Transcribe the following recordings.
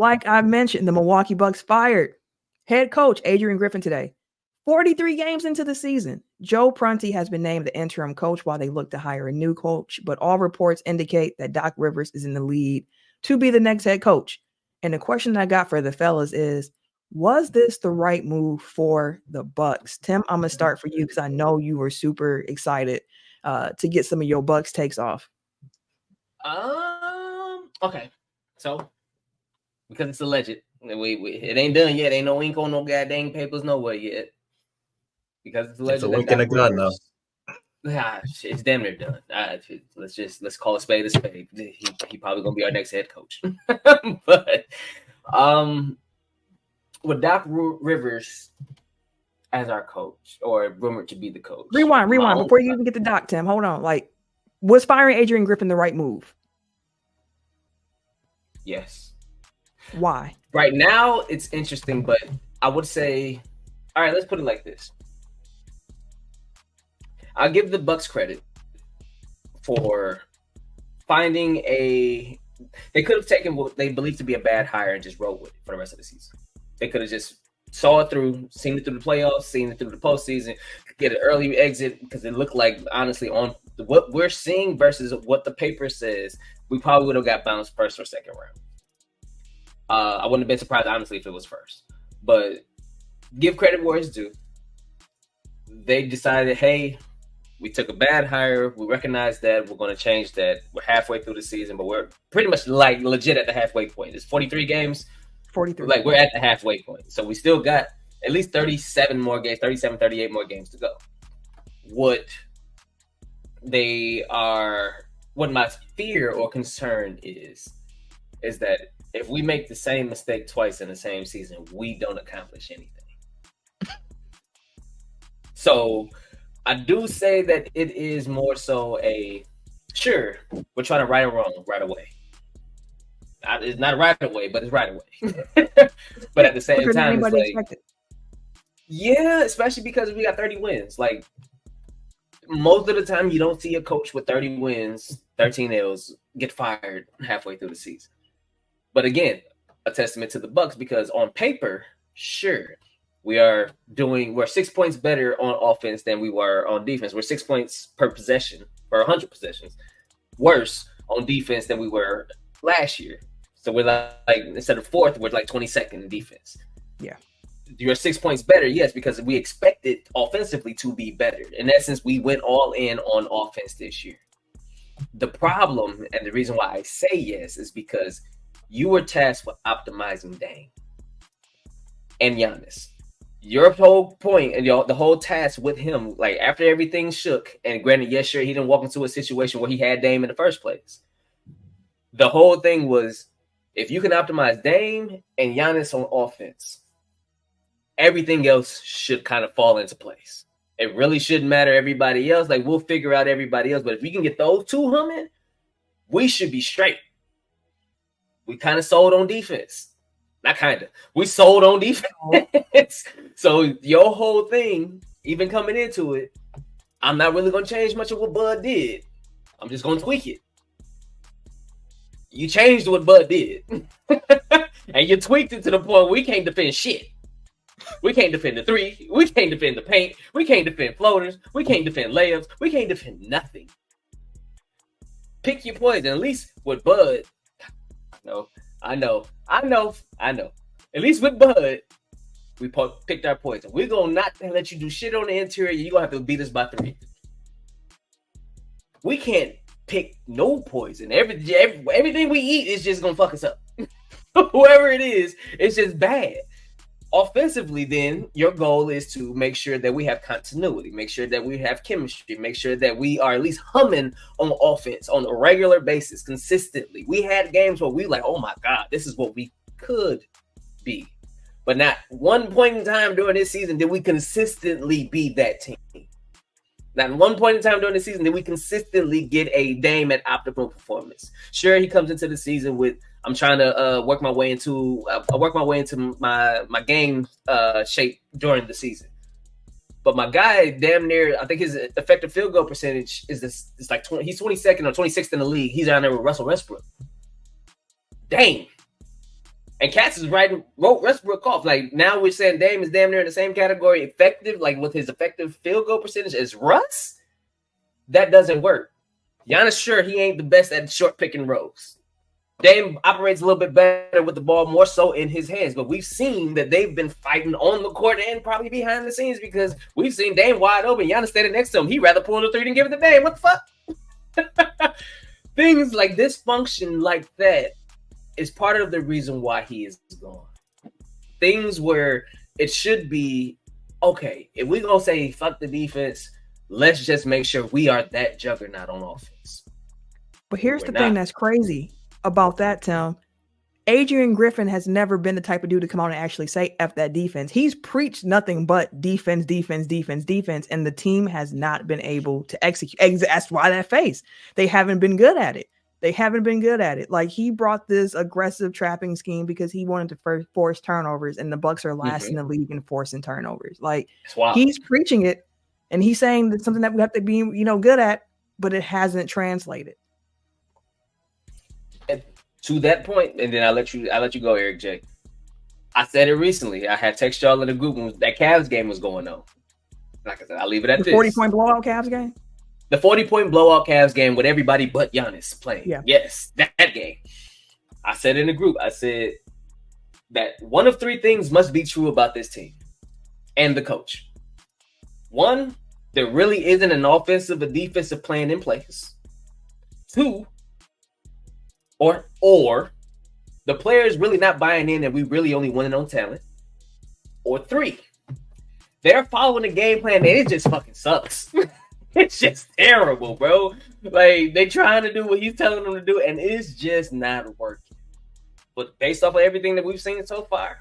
like I mentioned, the Milwaukee Bucks fired head coach Adrian Griffin today. 43 games into the season, Joe Prunty has been named the interim coach while they look to hire a new coach, but all reports indicate that Doc Rivers is in the lead to be the next head coach. And the question I got for the fellas is, was this the right move for the Bucks? Tim, I'm going to start for you because I know you were super excited to get some of your Bucks takes off. Okay. So, because it's alleged, it ain't done yet. Ain't no ink on no goddamn papers nowhere yet. Because it's alleged. It's a link in a gun, though. It's damn near done. Let's call a spade a spade. He probably gonna be our next head coach. But with Doc Rivers as our coach, or rumored to be the coach. Rewind before you even get to Doc, Tim. Hold on. Like, was firing Adrian Griffin the right move? Yes. Why? Right now, it's interesting, but I would say, all right, let's put it like this. I'll give the Bucks credit for finding they could have taken what they believe to be a bad hire and just rolled with it for the rest of the season. They could have just saw it through, seen it through the playoffs, seen it through the postseason, get an early exit, because it looked like, honestly, on what we're seeing versus what the paper says, we probably would have got bounced first or second round. I wouldn't have been surprised, honestly, if it was first. But give credit where it's due. They decided, hey, we took a bad hire. We recognize that. We're going to change that. We're halfway through the season, but we're pretty much like legit at the halfway point. It's 43 games. 43. Like, we're at the halfway point. So we still got at least 37 more games, 37, 38 more games to go. What my fear or concern is that if we make the same mistake twice in the same season, we don't accomplish anything. So I do say that it is more so sure, we're trying to right a wrong right away. It's not right away, but it's right away. But at the same time, it's like, yeah, especially because we got 30 wins. Like, most of the time, you don't see a coach with 30 wins, 13 L's get fired halfway through the season. But again, a testament to the Bucks, because on paper, sure, we're 6 points better on offense than we were on defense. We're 6 points per possession, for 100 possessions, worse on defense than we were last year. So we're like instead of fourth, we're like 22nd in defense. Yeah. You're 6 points better, yes, because we expected offensively to be better. In essence, we went all in on offense this year. The problem, and the reason why I say yes, is because you were tasked with optimizing Dame and Giannis. Your whole point and the whole task with him, like after everything shook, and granted, yes, sure, he didn't walk into a situation where he had Dame in the first place. The whole thing was, if you can optimize Dame and Giannis on offense, everything else should kind of fall into place. It really shouldn't matter everybody else. Like, we'll figure out everybody else. But if we can get those two humming, we should be straight. We kind of sold on defense. Not kind of. We sold on defense. So your whole thing, even coming into it, I'm not really going to change much of what Bud did. I'm just going to tweak it. You changed what Bud did. And you tweaked it to the point we can't defend shit. We can't defend the three. We can't defend the paint. We can't defend floaters. We can't defend layups. We can't defend nothing. Pick your poison. At least with Bud, I know. At least with Bud, we picked our poison. We're going to not let you do shit on the interior. You're going to have to beat us by 3. We can't pick no poison. Everything we eat is just going to fuck us up. Whoever it is, it's just bad. Offensively, then, your goal is to make sure that we have continuity, make sure that we have chemistry, make sure that we are at least humming on offense on a regular basis, consistently. We had games where we like, oh my God, this is what we could be. But not one point in time during this season did we consistently be that team. Not one point in time during the season did we consistently get a Dame at optimal performance. Sure, he comes into the season with, I'm trying to work my way into my game shape during the season. But my guy, damn near, I think his effective field goal percentage is like 20, he's 22nd or 26th in the league. He's down there with Russell Westbrook. Dang. And Katz is wrote Westbrook off. Like now we're saying Dame is damn near in the same category, effective, like with his effective field goal percentage as Russ. That doesn't work. Giannis, sure, he ain't the best at short pick and rolls. Dame operates a little bit better with the ball, more so in his hands. But we've seen that they've been fighting on the court and probably behind the scenes because we've seen Dame wide open. Giannis standing next to him. He'd rather pull the three than give it to Dame. What the fuck? Things like dysfunction like that is part of the reason why he is gone. Things where it should be, okay, if we're going to say fuck the defense, let's just make sure we are that juggernaut on offense. But here's the thing that's crazy about that, Tim. Adrian Griffin has never been the type of dude to come out and actually say F that defense. He's preached nothing but defense, and the team has not been able to execute. That's why that face. They haven't been good at it. Like, he brought this aggressive trapping scheme because he wanted to force turnovers, and the Bucks are last in the league in forcing turnovers. Like, he's preaching it, and he's saying that's something that we have to be, good at, but it hasn't translated. To that point, and then I'll let you go, Eric J. I said it recently. I had text y'all in the group when that Cavs game was going on. Like I said, I'll leave it at this. 40-point blowout Cavs game? The 40-point blowout Cavs game with everybody but Giannis playing. Yeah. Yes, that game. I said in the group, I said that one of three things must be true about this team and the coach. One, there really isn't an offensive or defensive plan in place. Two, or the players really not buying in that we really only winning on talent. Or three, they're following the game plan and it just fucking sucks. It's just terrible, bro. Like, they trying to do what he's telling them to do and it's just not working. But based off of everything that we've seen so far,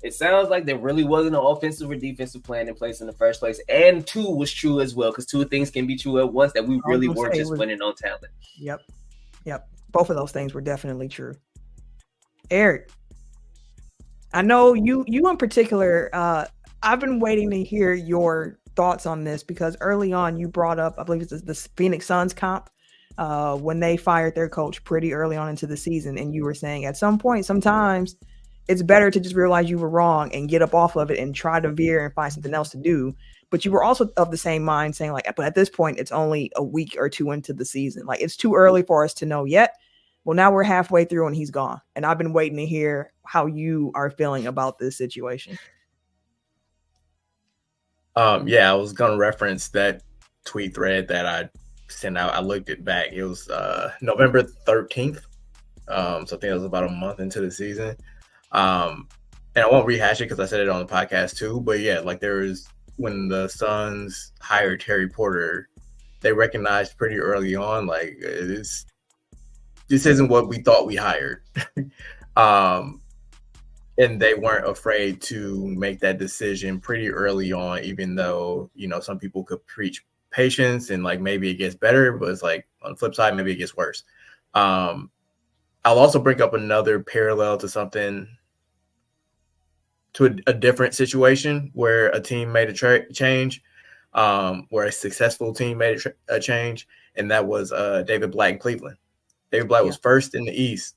it sounds like there really wasn't an offensive or defensive plan in place in the first place. And two was true as well, because two things can be true at once, that we really were just winning on talent. Yep. Both of those things were definitely true. Eric, I know you in particular, I've been waiting to hear your thoughts on this because early on you brought up, I believe it's the Phoenix Suns comp, when they fired their coach pretty early on into the season. And you were saying at some point, sometimes it's better to just realize you were wrong and get up off of it and try to veer and find something else to do. But you were also of the same mind saying, like, but at this point, it's only a week or two into the season. Like, it's too early for us to know yet. Well, now we're halfway through and he's gone. And I've been waiting to hear how you are feeling about this situation. Yeah, I was going to reference that tweet thread that I sent out. I looked it back. It was November 13th. So I think it was about a month into the season. And I won't rehash it because I said it on the podcast too. But yeah, like when the Suns hired Terry Porter, they recognized pretty early on, like, this isn't what we thought we hired. And they weren't afraid to make that decision pretty early on, even though, some people could preach patience and like maybe it gets better, but it's like on the flip side, maybe it gets worse. I'll also bring up another parallel to something, to a different situation where a team made a change, where a successful team made a change, and that was David Blatt in Cleveland. David Blatt was first in the East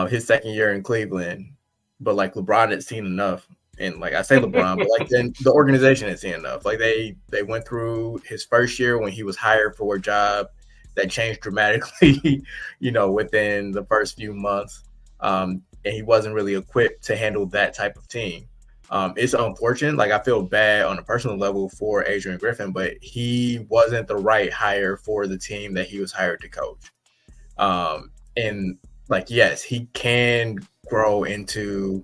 his second year in Cleveland, but like LeBron had seen enough. And like I say LeBron, but like then the organization had seen enough. Like they went through his first year when he was hired for a job that changed dramatically, within the first few months. And he wasn't really equipped to handle that type of team. It's unfortunate. Like, I feel bad on a personal level for Adrian Griffin, but he wasn't the right hire for the team that he was hired to coach. And like, yes, he can grow into,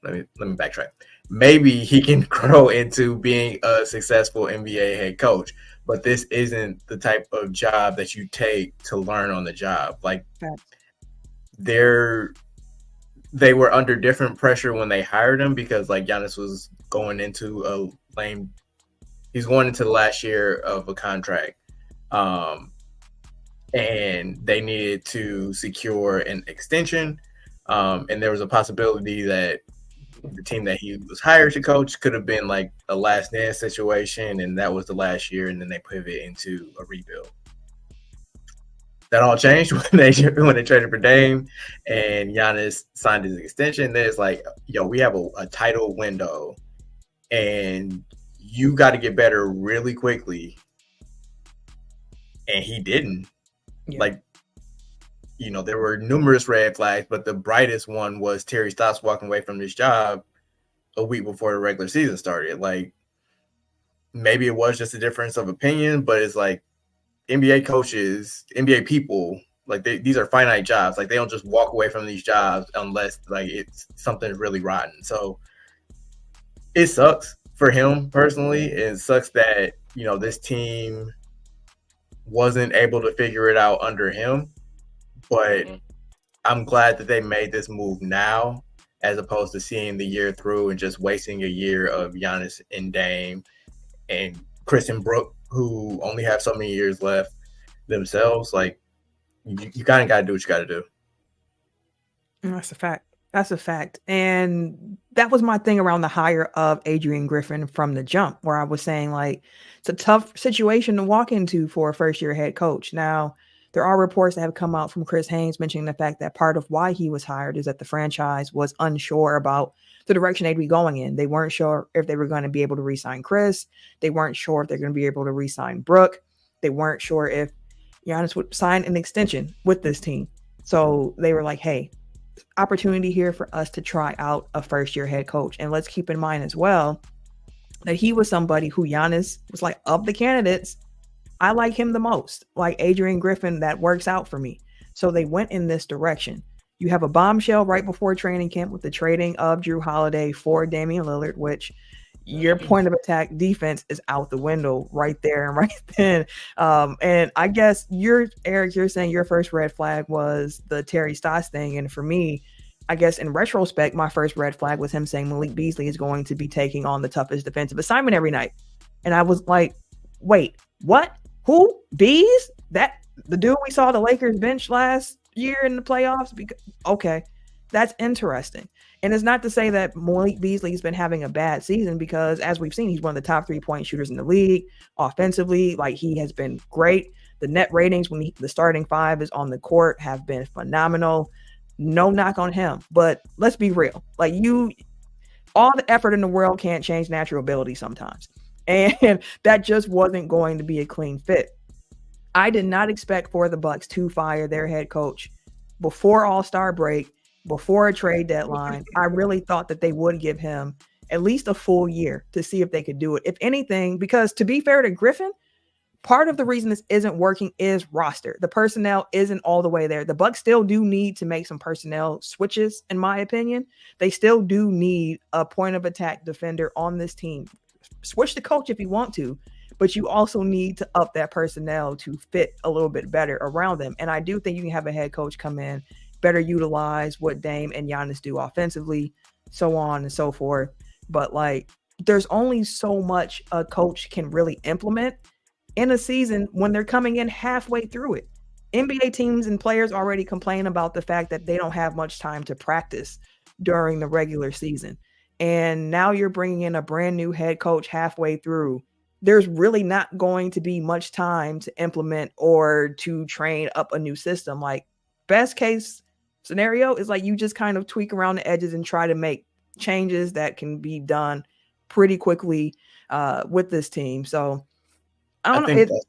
let me backtrack. Maybe he can grow into being a successful NBA head coach, but this isn't the type of job that you take to learn on the job. Like, they were under different pressure when they hired him because like Giannis was going into he's going into the last year of a contract. And they needed to secure an extension. And there was a possibility that the team that he was hired to coach could have been like a last dance situation. And that was the last year. And then they pivot into a rebuild. that all changed when they traded for Dame and Giannis signed his extension. Then it's like, yo, we have a title window, and you got to get better really quickly. And he didn't. Yeah. Like, you know, there were numerous red flags, but the brightest one was Terry Stotts walking away from his job a week before the regular season started. Like, maybe it was just a difference of opinion, but it's like NBA coaches, NBA people, like these are finite jobs. Like, they don't just walk away from these jobs unless like it's something really rotten. So it sucks for him personally. It sucks that, you know, this team wasn't able to figure it out under him. But I'm glad that they made this move now, as opposed to seeing the year through and just wasting a year of Giannis and Dame and Chris and Brooke, who only have so many years left themselves. Like, you kind of got to do what you got to do. That's a fact. That's a fact. And that was my thing around the hire of Adrian Griffin from the jump, where I was saying, like, it's a tough situation to walk into for a first-year head coach. Now, there are reports that have come out from Chris Haynes mentioning the fact that part of why he was hired is that the franchise was unsure about the direction they'd be going in. They weren't sure if they were going to be able to re-sign Chris. They weren't sure if they're going to be able to re-sign Brooke. They weren't sure if Giannis would sign an extension with this team. So they were like, hey, opportunity here for us to try out a first-year head coach. And let's keep in mind as well that he was somebody who Giannis was like, of the candidates, I like him the most. Like Adrian Griffin, that works out for me. So they went in this direction. You have a bombshell right before training camp with the trading of Jrue Holiday for Damian Lillard, which your point of attack defense is out the window right there and right then. And I guess Eric, you're saying your first red flag was the Terry Stotts thing. And for me, I guess in retrospect, my first red flag was him saying Malik Beasley is going to be taking on the toughest defensive assignment every night. And I was like, wait, what? Who? Bees? That the dude we saw the Lakers bench last year in the playoffs? Okay, that's interesting. And it's not to say that Malik Beasley's been having a bad season, because as we've seen, he's one of the top 3-point shooters in the league offensively. Like, he has been great. The net ratings when the starting five is on the court have been phenomenal. No knock on him, but let's be real. Like, all the effort in the world can't change natural ability sometimes. And that just wasn't going to be a clean fit. I did not expect for the Bucks to fire their head coach before All-Star break, before a trade deadline. I really thought that they would give him at least a full year to see if they could do it. If anything, because to be fair to Griffin, part of the reason this isn't working is roster. The personnel isn't all the way there. The Bucks still do need to make some personnel switches, in my opinion. They still do need a point of attack defender on this team. Switch the coach if you want to, but you also need to up that personnel to fit a little bit better around them. And I do think you can have a head coach come in, better utilize what Dame and Giannis do offensively, so on and so forth. But like, there's only so much a coach can really implement in a season when they're coming in halfway through it. NBA teams and players already complain about the fact that they don't have much time to practice during the regular season. And now you're bringing in a brand new head coach halfway through. There's really not going to be much time to implement or to train up a new system. Like, best case scenario is like you just kind of tweak around the edges and try to make changes that can be done pretty quickly with this team. So I don't know.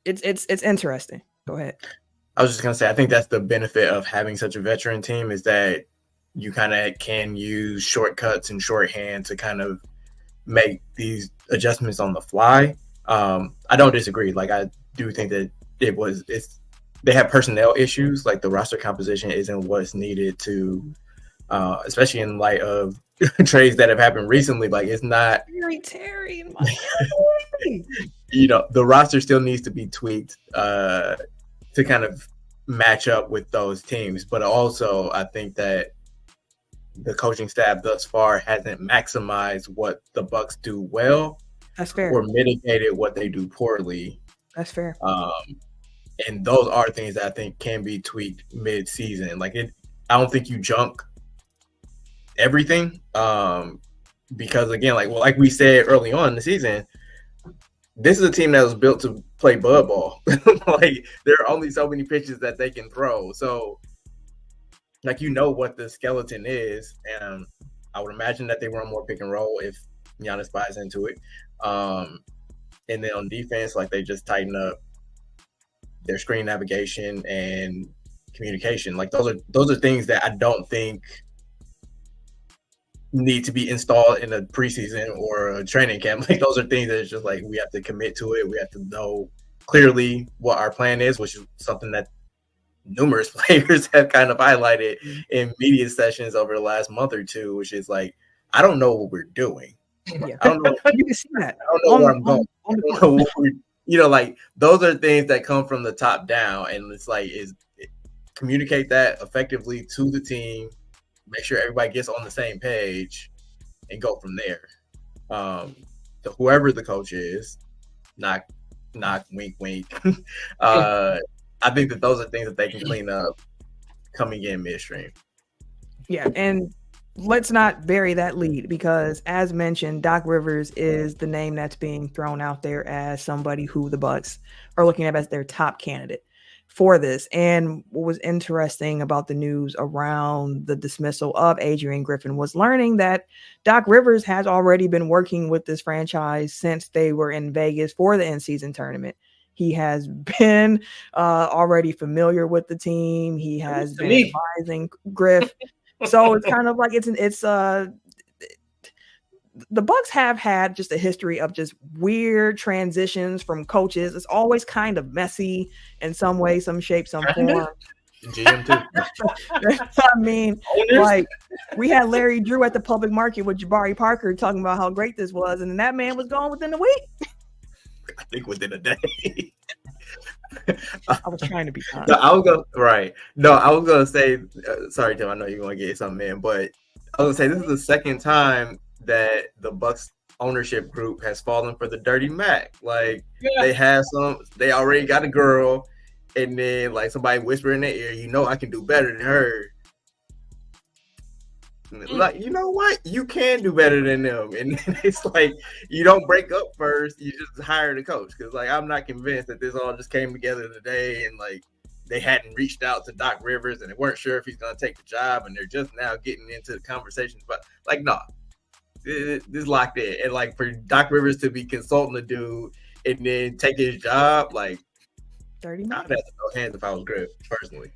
It's interesting. Go ahead. I was just gonna say, I think that's the benefit of having such a veteran team, is that you kind of can use shortcuts and shorthand to kind of make these adjustments on the fly. I don't disagree. Like, I do think that they have personnel issues. Like, the roster composition isn't what's needed to, especially in light of trades that have happened recently. Like, it's not Terry. You know, the roster still needs to be tweaked to kind of match up with those teams. But also, I think that the coaching staff thus far hasn't maximized what the Bucks do well. That's fair. Or mitigated what they do poorly. That's fair. And those are things that I think can be tweaked mid-season. Like, I don't think you junk everything, because again, like we said early on in the season, this is a team that was built to play bud ball. Like there are only so many pitches that they can throw. So like what the skeleton is, and I would imagine that they run more pick and roll if Giannis buys into it. And then on defense, like they just tighten up their screen navigation and communication. Like those are things that I don't think need to be installed in a preseason or a training camp. Like those are things that it's just like we have to commit to it. We have to know clearly what our plan is, which is something that numerous players have kind of highlighted in media sessions over the last month or two, which is like, I don't know what we're doing. Yeah. I don't know. You can see that. I don't know where I'm going. I don't know what we're, like those are things that come from the top down, and it's like communicate that effectively to the team, make sure everybody gets on the same page, and go from there. So whoever the coach is, knock, wink, wink. I think that those are things that they can clean up coming in midstream. Yeah, and let's not bury that lead because, as mentioned, Doc Rivers is the name that's being thrown out there as somebody who the Bucks are looking at as their top candidate for this. And what was interesting about the news around the dismissal of Adrian Griffin was learning that Doc Rivers has already been working with this franchise since they were in Vegas for the in-season tournament. He has been already familiar with the team. He has been advising Griff. So it's kind of like the Bucks have had just a history of just weird transitions from coaches. It's always kind of messy in some way, some shape, some form. GM too. I mean, like we had Larry Drew at the public market with Jabari Parker talking about how great this was, and then that man was gone within a week. I think within a day. I was trying to be kind. No, I was gonna say, sorry, Tim. I know you're gonna get something in, but I was gonna say this is the second time that the Bucks ownership group has fallen for the dirty Mac. Like they already got a girl, and then like somebody whisper in their ear, I can do better than her. Like, you know what? You can do better than them. And it's like, you don't break up first. You just hire the coach. Because, like, I'm not convinced that this all just came together today and, like, they hadn't reached out to Doc Rivers and they weren't sure if he's going to take the job. And they're just now getting into the conversations. But, like, no. This locked in. And, like, for Doc Rivers to be consulting the dude and then take his job, like, 30 I'd have to throw hands if I was Griff, personally.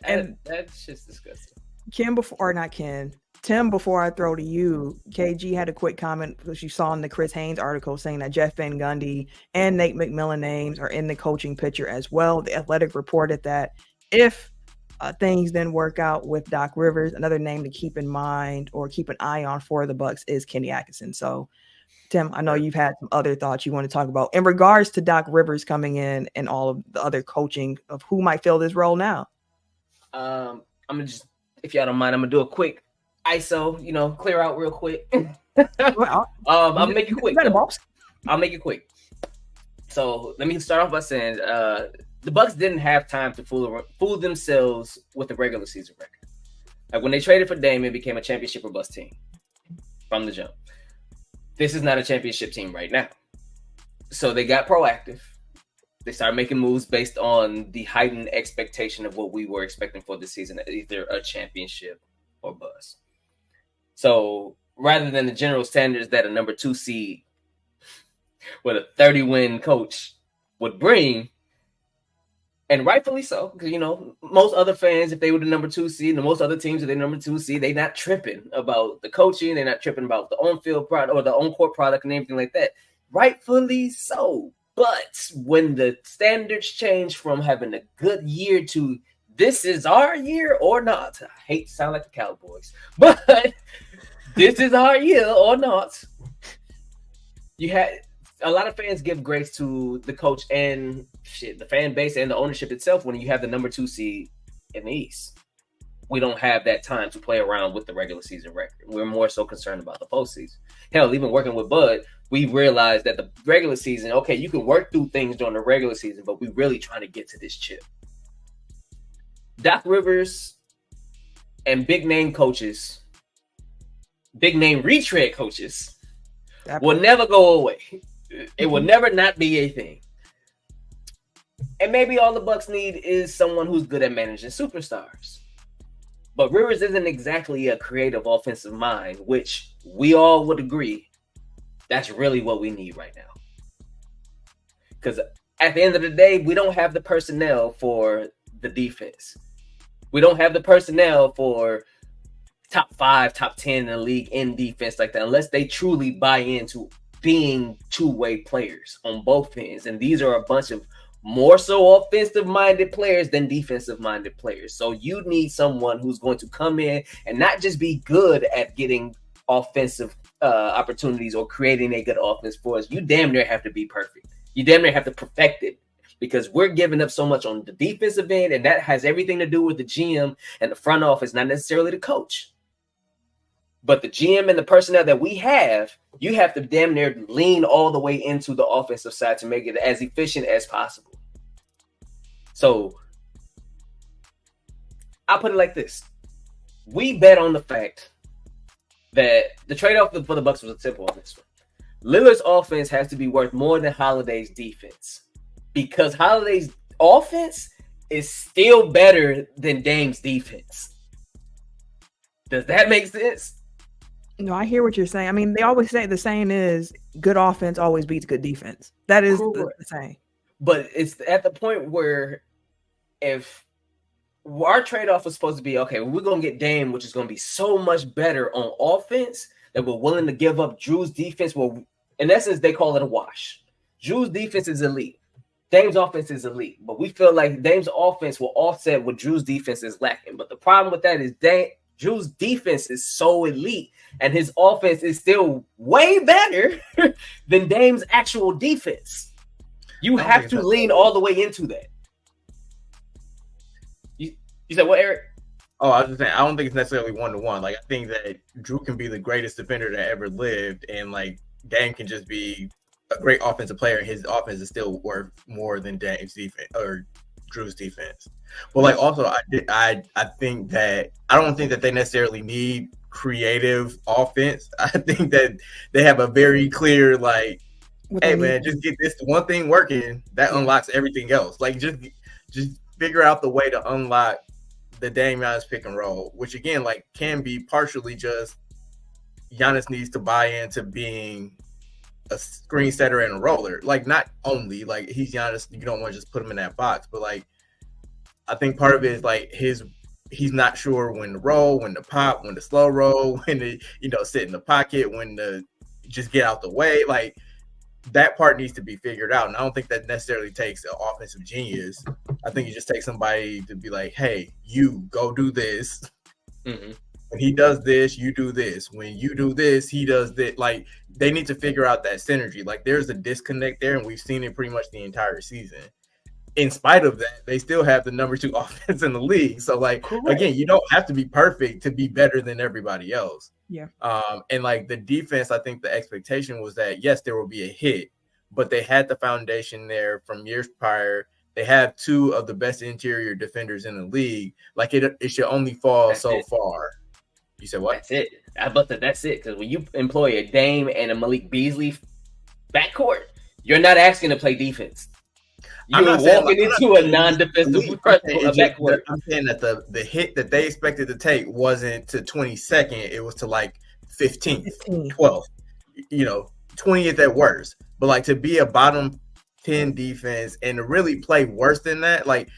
And that's just disgusting. Tim, before I throw to you, KG had a quick comment that you saw in the Chris Haynes article saying that Jeff Van Gundy and Nate McMillan names are in the coaching picture as well. The Athletic reported that if things didn't work out with Doc Rivers, another name to keep in mind or keep an eye on for the Bucks is Kenny Atkinson. So, Tim, I know you've had some other thoughts you want to talk about in regards to Doc Rivers coming in and all of the other coaching of who might fill this role now. I'm gonna just, if y'all don't mind, I'm gonna do a quick ISO, clear out real quick. I'll make it quick. I'll make it quick. So let me start off by saying the Bucks didn't have time to fool themselves with the regular season record. Like when they traded for Dame, it became a championship or bust team from the jump. This is not a championship team right now. So they got proactive. They started making moves based on the heightened expectation of what we were expecting for the season, either a championship or bust. So rather than the general standards that a number 2 seed with a 30-win coach would bring, and rightfully so, because, most other fans, if they were the number 2 seed, and most other teams, if they're number 2 seed, they're not tripping about the coaching. They're not tripping about the on-field product or the on-court product and everything like that. Rightfully so. But when the standards change from having a good year to this is our year or not, I hate to sound like the Cowboys, but this is our year or not. You had a lot of fans give grace to the coach and the fan base and the ownership itself when you have the number 2 seed in the East. We don't have that time to play around with the regular season record. We're more so concerned about the postseason. Hell, even working with Bud, we realized that the regular season, okay, you can work through things during the regular season, but we're really trying to get to this chip. Doc Rivers and big name coaches, big name retread coaches will never go away. It will never not be a thing. And maybe all the Bucks need is someone who's good at managing superstars. But Rivers isn't exactly a creative offensive mind, which we all would agree that's really what we need right now. Because at the end of the day, we don't have the personnel for the defense. We don't have the personnel for top 5, top 10 in the league in defense like that, unless they truly buy into being two-way players on both ends. And these are a bunch of more so offensive-minded players than defensive-minded players. So you need someone who's going to come in and not just be good at getting offensive opportunities or creating a good offense for us. You damn near have to be perfect. You damn near have to perfect it, because we're giving up so much on the defensive end, and that has everything to do with the GM and the front office, not necessarily the coach. But the GM and the personnel that we have, you have to damn near lean all the way into the offensive side to make it as efficient as possible. So I'll put it like this. We bet on the fact that the trade-off for the Bucks was simple on this one. Lillard's offense has to be worth more than Holiday's defense, because Holiday's offense is still better than Dame's defense. Does that make sense? No, I hear what you're saying. I mean, they always say the saying is good offense always beats good defense. That is the saying. But it's at the point where if our trade-off was supposed to be, okay, we're going to get Dame, which is going to be so much better on offense that we're willing to give up Drew's defense. Well, in essence, they call it a wash. Drew's defense is elite. Dame's offense is elite. But we feel like Dame's offense will offset what Drew's defense is lacking. But the problem with that is Drew's defense is so elite, and his offense is still way better than Dame's actual defense. You have to lean all the way into that. You said what, Eric? Oh, I was just saying, I don't think it's necessarily 1-to-1. Like, I think that Drew can be the greatest defender that ever lived, and like Dame can just be a great offensive player, and his offense is still worth more than Dame's defense or Drew's defense. But like, also, I think that I don't think that they necessarily need creative offense. I think that they have a very clear like, hey man, just get this one thing working. That unlocks everything else. Like, just figure out the way to unlock the Dame Giannis pick and roll, which again, like, can be partially just Giannis needs to buy into being a screen setter and a roller. Like, not only like he's Giannis, you don't want to just put him in that box, but like I think part of it is like he's not sure when to roll, when to pop, when to slow roll, when to sit in the pocket, when to just get out the way. Like, that part needs to be figured out. And I don't think that necessarily takes an offensive genius. I think it just takes somebody to be like, hey, you go do this. Mm-hmm. When he does this, you do this. When you do this, he does this. Like, they need to figure out that synergy. Like, there's a disconnect there, and we've seen it pretty much the entire season. In spite of that, they still have the number 2 offense in the league. So, like, correct. Again, you don't have to be perfect to be better than everybody else. Yeah. And like the defense, I think the expectation was that, yes, there will be a hit, but they had the foundation there from years prior. They have 2 of the best interior defenders in the league. Like, it should only fall far. You said what? That's it. That's it. Because when you employ a Dame and a Malik Beasley backcourt, you're not asking to play defense. You're walking into a non-defensive backcourt. I'm saying that the hit that they expected to take wasn't to 22nd. It was to like 15th, 12th, 20th at worst. But like, to be a bottom 10 defense and to really play worse than that, like,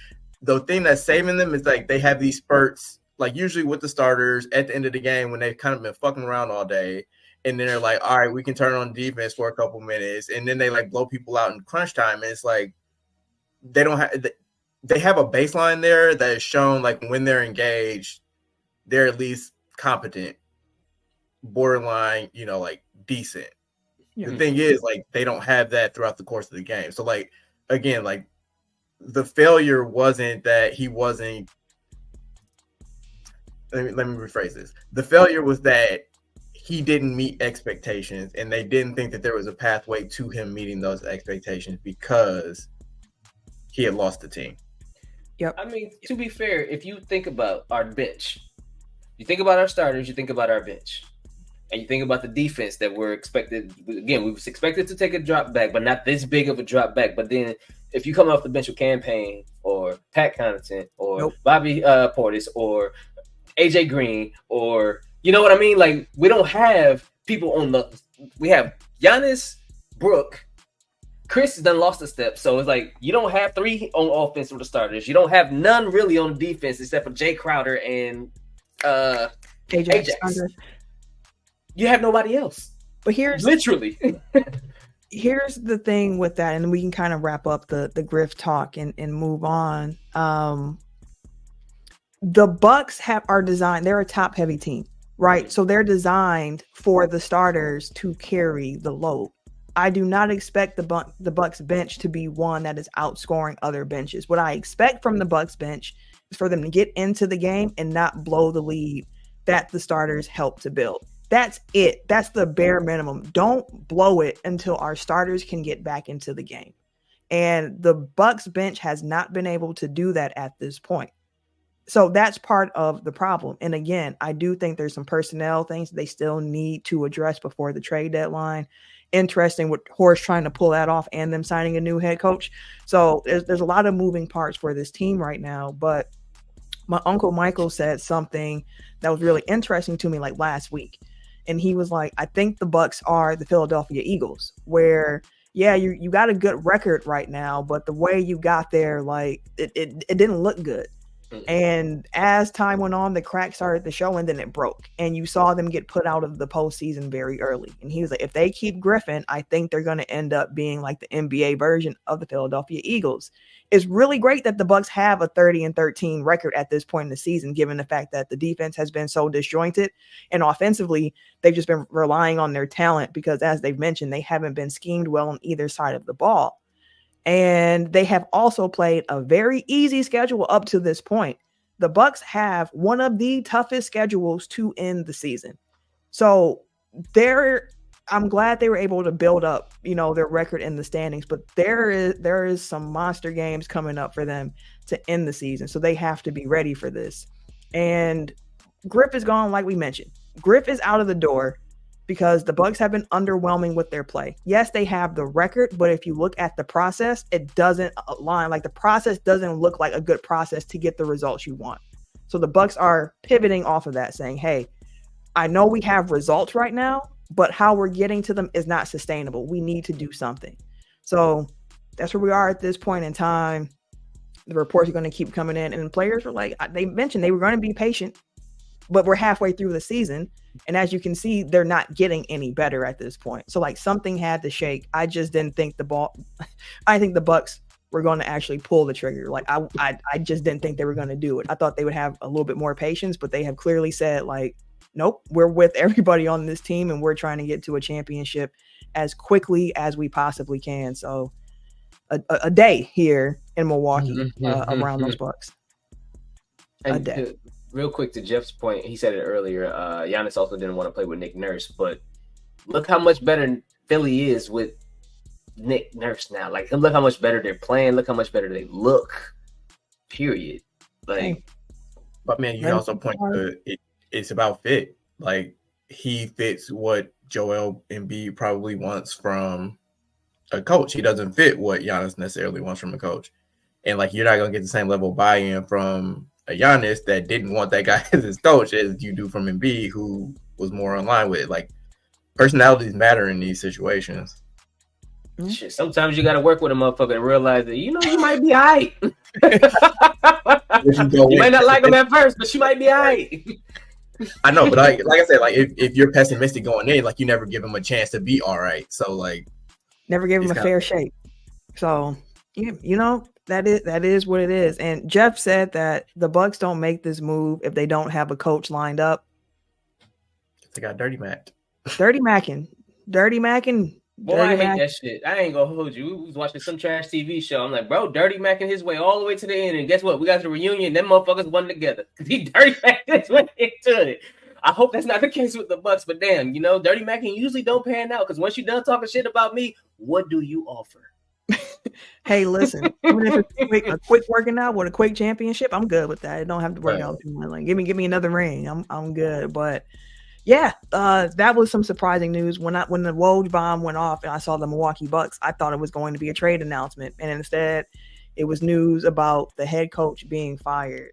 the thing that's saving them is like they have these spurts, like usually with the starters at the end of the game when they've kind of been fucking around all day. And then they're like, all right, we can turn on defense for a couple minutes. And then they like blow people out in crunch time. And it's like, they have a baseline there that is shown, like, when they're engaged, they're at least competent, borderline, like decent. Yeah. The thing is, like, they don't have that throughout the course of the game. So, like, again, like, the failure wasn't that he wasn't. Let me rephrase this. The failure was that he didn't meet expectations, and they didn't think that there was a pathway to him meeting those expectations because he had lost the team. Yep. I mean, to be fair, if you think about our bench, you think about our starters, you think about our bench. And you think about the defense that we're expected. Again, we was expected to take a drop back, but not this big of a drop back. But then, if you come off the bench with Campaign or Pat Connaughton or Bobby Portis or AJ Green or you know what I mean, like we don't have people on the. We have Giannis, Brooke, Chris has done lost a step, so it's like you don't have 3 on offense with the starters. You don't have none really on defense except for Jay Crowder and Ajax. You have nobody else. But here's literally here's the thing with that, and we can kind of wrap up the Griff talk and move on. The Bucks are designed, they're a top heavy team, right? So they're designed for the starters to carry the load. I do not expect the Bucks bench to be one that is outscoring other benches. What I expect from the Bucks bench is for them to get into the game and not blow the lead that the starters help to build. That's it. That's the bare minimum. Don't blow it until our starters can get back into the game. And the Bucks bench has not been able to do that at this point. So that's part of the problem. And again, I do think there's some personnel things they still need to address before the trade deadline. Interesting with Horst trying to pull that off and them signing a new head coach. So there's a lot of moving parts for this team right now. But my uncle Michael said something that was really interesting to me like last week. And he was like, I think the Bucks are the Philadelphia Eagles, where, yeah, you got a good record right now, but the way you got there, like, it didn't look good. And as time went on, the crack started to show, and then it broke. And you saw them get put out of the postseason very early. And he was like, if they keep Griffin, I think they're going to end up being like the NBA version of the Philadelphia Eagles. It's really great that the Bucks have a 30-13 record at this point in the season, given the fact that the defense has been so disjointed. And offensively, they've just been relying on their talent because, as they've mentioned, they haven't been schemed well on either side of the ball. And they have also played a very easy schedule up to this point. The Bucks have one of the toughest schedules to end the season. So I'm glad they were able to build up, their record in the standings, but there is some monster games coming up for them to end the season. So they have to be ready for this. And Griff is gone, like we mentioned. Griff is out of the door because the Bucks have been underwhelming with their play. Yes, they have the record, but if you look at the process, it doesn't align. Like the process doesn't look like a good process to get the results you want. So the Bucks are pivoting off of that, saying, hey, I know we have results right now, but how we're getting to them is not sustainable. We need to do something. So that's where we are at this point in time. The reports are going to keep coming in, and players were like, they mentioned they were going to be patient, but we're halfway through the season. And as you can see, they're not getting any better at this point. So like something had to shake. I just didn't think I think the Bucks were going to actually pull the trigger. Like I just didn't think they were going to do it. I thought they would have a little bit more patience, but they have clearly said like, nope, we're with everybody on this team and we're trying to get to a championship as quickly as we possibly can. So a day here in Milwaukee around those Bucks. A day. Real quick to Jeff's point, he said it earlier. Giannis also didn't want to play with Nick Nurse, but look how much better Philly is with Nick Nurse now. Like, look how much better they're playing. Look how much better they look. Period. Like, but man, you also point to it. It's about fit. Like he fits what Joel Embiid probably wants from a coach. He doesn't fit what Giannis necessarily wants from a coach. And like you're not gonna get the same level of buy-in from a Giannis that didn't want that guy as his coach as you do from Embiid, who was more in line with it. Like personalities matter in these situations. Shit, sometimes you gotta work with a motherfucker and realize that you might be alright. You might not like him at first, but you might be alright. I know, but like I said, like if you're pessimistic going in, like you never give him a chance to be all right. So like never gave him a fair shake. So that is what it is. And Jeff said that the Bucks don't make this move if they don't have a coach lined up. They got Dirty Mac. Dirty Mackin. Boy, I hate that shit. I ain't gonna hold you. We was watching some trash TV show. I'm like, bro, Dirty Mackin his way all the way to the end. And guess what? We got the reunion. Them motherfuckers won together. He Dirty Mackin his way into it. I hope that's not the case with the Bucks, but damn, Dirty Mackin usually don't pan out because once you're done talking shit about me, what do you offer? Hey, listen, even if it's a quick working out with a quick championship, I'm good with that. I don't have to work out too much. Like, give me another ring. I'm good. But Yeah, that was some surprising news. When the Woj bomb went off and I saw the Milwaukee Bucks, I thought it was going to be a trade announcement, and instead, it was news about the head coach being fired.